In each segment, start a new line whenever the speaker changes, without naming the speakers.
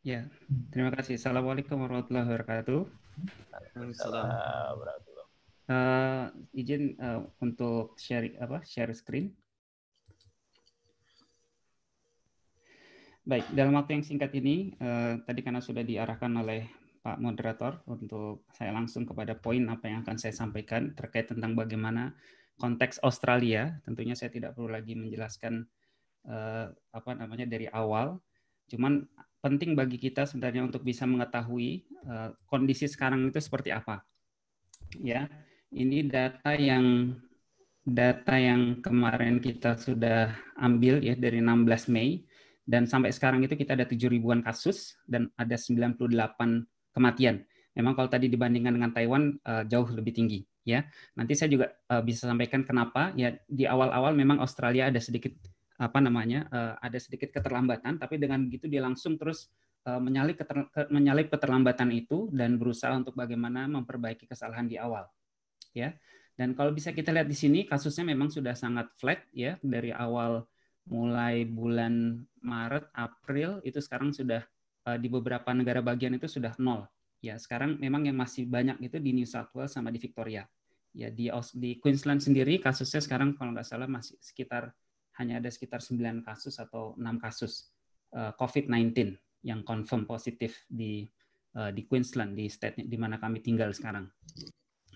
Ya, terima kasih. Assalamualaikum warahmatullahi wabarakatuh.
Waalaikumsalam warahmatullahi.
Izin untuk share screen. Baik, dalam waktu yang singkat ini, tadi karena sudah diarahkan oleh Pak Moderator untuk saya langsung kepada poin apa yang akan saya sampaikan terkait tentang bagaimana konteks Australia. Tentunya saya tidak perlu lagi menjelaskan dari awal. Cuman penting bagi kita sebenarnya untuk bisa mengetahui kondisi sekarang itu seperti apa. Ya, ini data yang kemarin kita sudah ambil ya dari 16 Mei dan sampai sekarang itu kita ada 7 ribuan kasus dan ada 98 kematian. Memang kalau tadi dibandingkan dengan Taiwan jauh lebih tinggi ya. Nanti saya juga bisa sampaikan kenapa ya. Di awal-awal memang Australia ada sedikit ada sedikit keterlambatan, tapi dengan begitu dia langsung terus menyalip keterlambatan itu dan berusaha untuk bagaimana memperbaiki kesalahan di awal ya. Dan kalau bisa kita lihat di sini kasusnya memang sudah sangat flat ya, dari awal mulai bulan Maret, April itu sekarang sudah di beberapa negara bagian itu sudah nol. Ya, sekarang memang yang masih banyak itu di New South Wales sama di Victoria. Ya, di Queensland sendiri kasusnya sekarang kalau nggak salah masih hanya ada sekitar 9 kasus atau 6 kasus COVID-19 yang confirm positif di Queensland, di state di mana kami tinggal sekarang.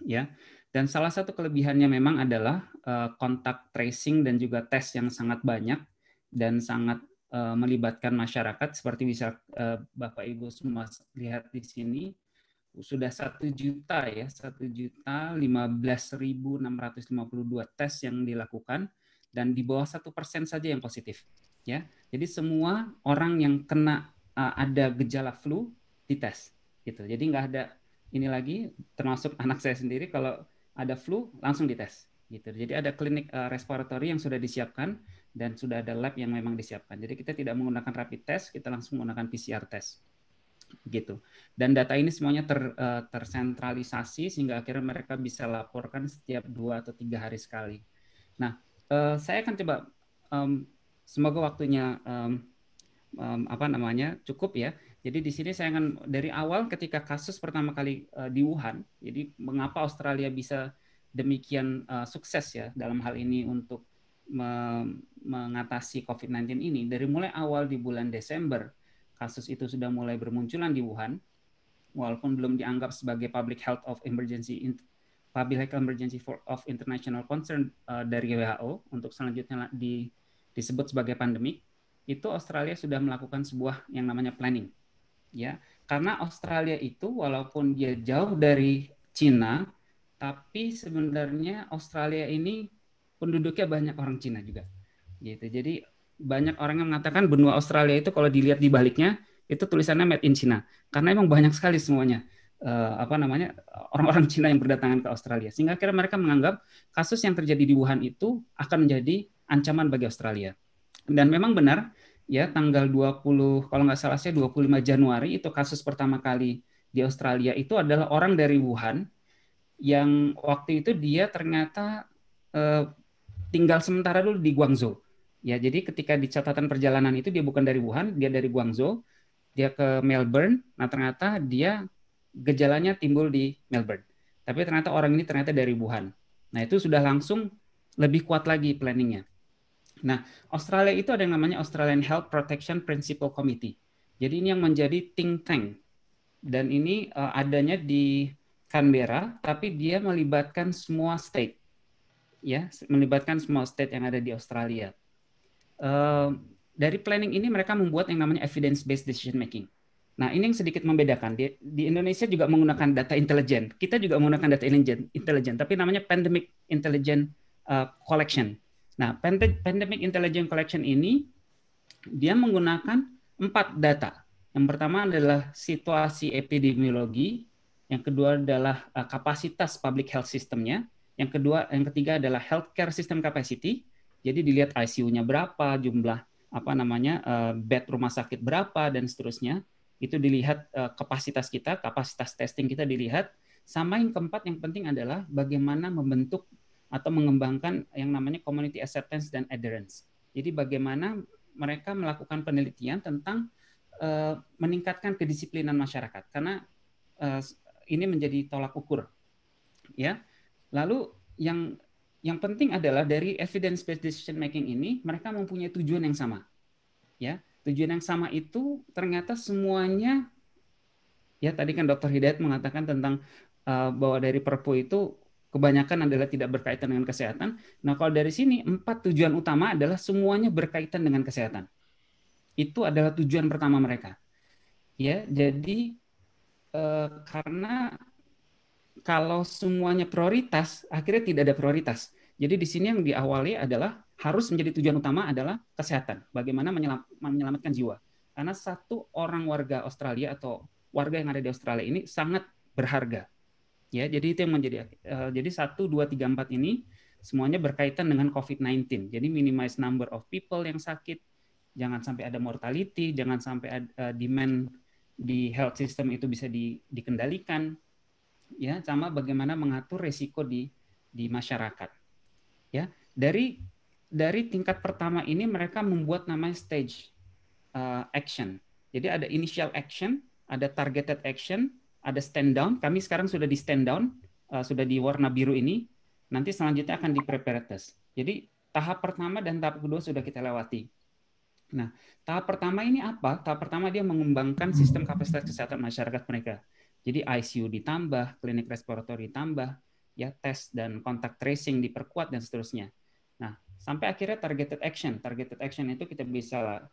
Ya. Dan salah satu kelebihannya memang adalah kontak tracing dan juga tes yang sangat banyak dan sangat melibatkan masyarakat, seperti bisa Bapak Ibu semua lihat di sini sudah 1 juta ya, 1.015.652 tes yang dilakukan dan di bawah 1% saja yang positif ya. Jadi semua orang yang kena ada gejala flu dites gitu. Jadi nggak ada ini lagi, termasuk anak saya sendiri kalau ada flu langsung dites gitu. Jadi ada klinik respiratory yang sudah disiapkan dan sudah ada lab yang memang disiapkan. Jadi kita tidak menggunakan rapid test, kita langsung menggunakan PCR test gitu. Dan data ini semuanya tersentralisasi sehingga akhirnya mereka bisa laporkan setiap 2 atau 3 hari sekali. Nah, saya akan coba semoga waktunya cukup ya. Jadi di sini saya akan dari awal ketika kasus pertama kali di Wuhan. Jadi mengapa Australia bisa demikian sukses ya dalam hal ini untuk mengatasi COVID-19 ini. Dari mulai awal di bulan Desember kasus itu sudah mulai bermunculan di Wuhan, walaupun belum dianggap sebagai public health emergency of international concern dari WHO untuk selanjutnya disebut sebagai pandemik, itu Australia sudah melakukan sebuah yang namanya planning. Ya, karena Australia itu walaupun dia jauh dari Cina, tapi sebenarnya Australia ini penduduknya banyak orang Cina juga. Gitu. Jadi banyak orang yang mengatakan benua Australia itu kalau dilihat di baliknya itu tulisannya Made in China karena emang banyak sekali semuanya orang-orang Cina yang berdatangan ke Australia, sehingga akhirnya mereka menganggap kasus yang terjadi di Wuhan itu akan menjadi ancaman bagi Australia. Dan memang benar ya, tanggal 20 kalau nggak salah saya 25 Januari itu kasus pertama kali di Australia itu adalah orang dari Wuhan yang waktu itu dia ternyata tinggal sementara dulu di Guangzhou. Ya, jadi ketika di catatan perjalanan itu dia bukan dari Wuhan, dia dari Guangzhou, dia ke Melbourne. Nah, ternyata dia gejalanya timbul di Melbourne. Tapi ternyata orang ini ternyata dari Wuhan. Nah, itu sudah langsung lebih kuat lagi planningnya. Nah, Australia itu ada yang namanya Australian Health Protection Principle Committee. Jadi ini yang menjadi think tank. Dan ini adanya di Canberra, tapi dia melibatkan semua state. Ya, melibatkan semua state yang ada di Australia. Dari planning ini mereka membuat yang namanya evidence-based decision making. Nah, ini yang sedikit membedakan. Di Indonesia juga menggunakan data intelijen. Kita juga menggunakan data intelijen, tapi namanya pandemic intelligence collection. Nah, pandemic intelligence collection ini dia menggunakan 4 data. Yang pertama adalah situasi epidemiologi, yang kedua adalah kapasitas public health systemnya, yang ketiga adalah healthcare system capacity. Jadi dilihat ICU-nya berapa, jumlah bed rumah sakit berapa dan seterusnya. Itu dilihat kapasitas kita, kapasitas testing kita dilihat. Sama yang keempat yang penting adalah bagaimana membentuk atau mengembangkan yang namanya community acceptance dan adherence. Jadi bagaimana mereka melakukan penelitian tentang meningkatkan kedisiplinan masyarakat karena ini menjadi tolak ukur, ya. Lalu yang penting adalah dari evidence based decision making ini mereka mempunyai tujuan yang sama, ya. Tujuan yang sama itu ternyata semuanya, ya tadi kan Dr. Hidayat mengatakan tentang bahwa dari Perpu itu kebanyakan adalah tidak berkaitan dengan kesehatan. Nah, kalau dari sini 4 tujuan utama adalah semuanya berkaitan dengan kesehatan. Itu adalah tujuan pertama mereka. Ya, jadi karena kalau semuanya prioritas, akhirnya tidak ada prioritas. Jadi di sini yang diawali adalah harus menjadi tujuan utama adalah kesehatan. Bagaimana menyelamatkan jiwa. Karena satu orang warga Australia atau warga yang ada di Australia ini sangat berharga. Ya, jadi itu yang menjadi jadi 1, 2, 3, 4 ini semuanya berkaitan dengan COVID-19. Jadi minimize number of people yang sakit, jangan sampai ada mortality, jangan sampai ada demand di health system itu bisa dikendalikan, ya, sama bagaimana mengatur risiko di masyarakat. Ya, dari tingkat pertama ini mereka membuat namanya stage action. Jadi ada initial action, ada targeted action, ada stand down. Kami sekarang sudah di stand down, sudah di warna biru ini. Nanti selanjutnya akan di preparedness. Jadi tahap pertama dan tahap kedua sudah kita lewati. Nah, tahap pertama ini apa? Tahap pertama dia mengembangkan sistem kapasitas kesehatan masyarakat mereka. Jadi ICU ditambah, klinik respiratori ditambah, ya tes dan kontak tracing diperkuat dan seterusnya. Nah, sampai akhirnya targeted action. Targeted action itu kita bisa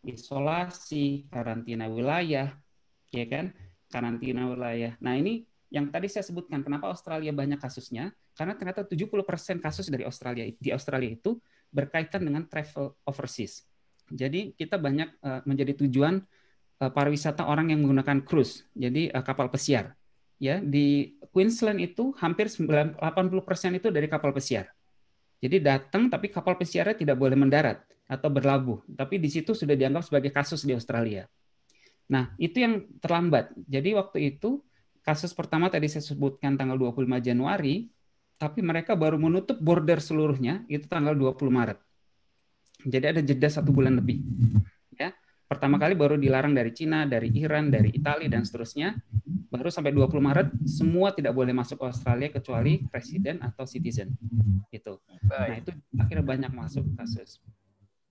isolasi, karantina wilayah, ya kan? Karantina wilayah. Nah, ini yang tadi saya sebutkan kenapa Australia banyak kasusnya, karena ternyata 70% kasus dari Australia itu berkaitan dengan travel overseas. Jadi kita banyak menjadi tujuan pariwisata orang yang menggunakan cruise, jadi kapal pesiar. Ya, di Queensland itu hampir 80% itu dari kapal pesiar. Jadi datang tapi kapal pesiarnya tidak boleh mendarat atau berlabuh, tapi di situ sudah dianggap sebagai kasus di Australia. Nah, itu yang terlambat. Jadi waktu itu kasus pertama tadi saya sebutkan tanggal 25 Januari, tapi mereka baru menutup border seluruhnya itu tanggal 20 Maret. Jadi ada jeda 1 bulan lebih. Ya, pertama kali baru dilarang dari Cina, dari Iran, dari Italia dan seterusnya. Baru sampai 20 Maret semua tidak boleh masuk ke Australia kecuali resident atau citizen. Gitu. Nah, itu akhirnya banyak masuk kasus.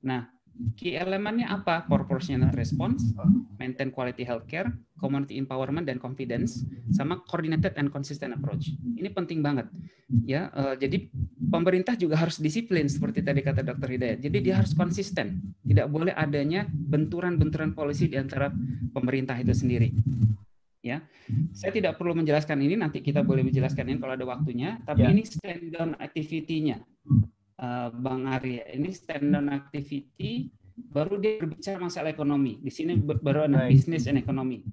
Nah, key elemennya apa? Proportional response, maintain quality healthcare, community empowerment dan confidence, sama coordinated and consistent approach. Ini penting banget. Ya, jadi pemerintah juga harus disiplin seperti tadi kata Dr. Hidayat. Jadi dia harus konsisten. Tidak boleh adanya benturan-benturan polisi di antara pemerintah itu sendiri. Ya, saya tidak perlu menjelaskan ini. Nanti kita boleh menjelaskan ini kalau ada waktunya. Tapi ini stand down activity-nya. Bang Arya, ini stand down activity baru dia berbicara masalah ekonomi. Di sini baru ada business and economy.